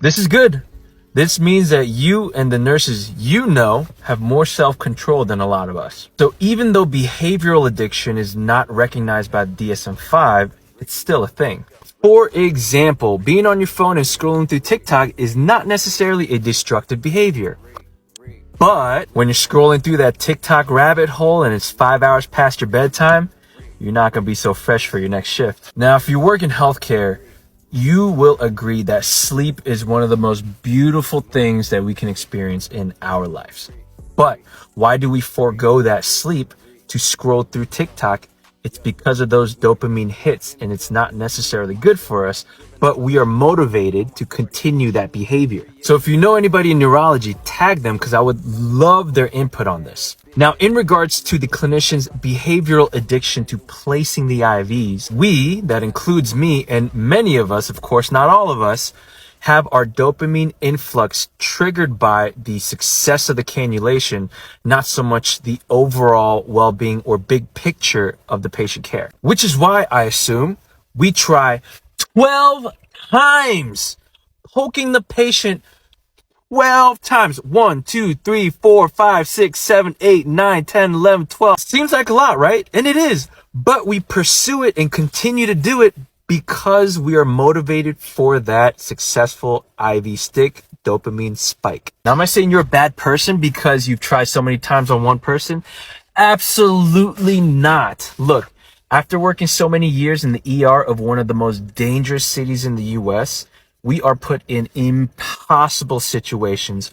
This is good. This means that you and the nurses you know have more self-control than a lot of us. So even though behavioral addiction is not recognized by the DSM-5, it's still a thing. For example, being on your phone and scrolling through TikTok is not necessarily a destructive behavior. But when you're scrolling through that TikTok rabbit hole and it's 5 hours past your bedtime, you're not going to be so fresh for your next shift. Now, if you work in healthcare, you will agree that sleep is one of the most beautiful things that we can experience in our lives. But why do we forego that sleep to scroll through TikTok? It's because of those dopamine hits, and it's not necessarily good for us, but we are motivated to continue that behavior. So if you know anybody in neurology, tag them because I would love their input on this. Now, in regards to the clinician's behavioral addiction to placing the IVs, we, that includes me and many of us, of course, not all of us, have our dopamine influx triggered by the success of the cannulation, not so much the overall well-being or big picture of the patient care. Which is why I assume we try 12 times, poking the patient 12 times. 1, 2, 3, 4, 5, 6, 7, 8, 9, 10, 11, 12. Seems like a lot, right? And it is. But we pursue it and continue to do it because we are motivated for that successful IV stick dopamine spike. Now, am I saying you're a bad person because you've tried so many times on one person? Absolutely not. Look, after working so many years in the ER of one of the most dangerous cities in the US, we are put in impossible situations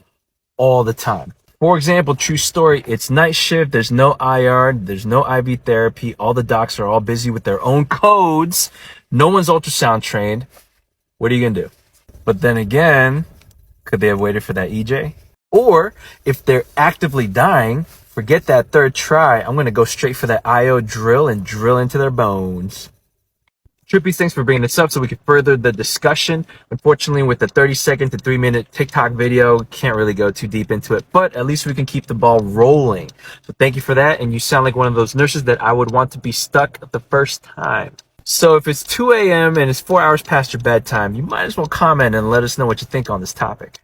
all the time. For example, true story, it's night shift, there's no IR, there's no IV therapy, all the docs are all busy with their own codes, no one's ultrasound trained. What are you gonna do? But then again, could they have waited for that EJ? Or if they're actively dying, forget that third try, I'm gonna go straight for that IO drill and drill into their bones. Trippy, thanks for bringing this up so we can further the discussion. Unfortunately, with the 30-second to 3-minute TikTok video, can't really go too deep into it, but at least we can keep the ball rolling. So thank you for that, and you sound like one of those nurses that I would want to be stuck the first time. So if it's 2 a.m. and it's 4 hours past your bedtime, you might as well comment and let us know what you think on this topic.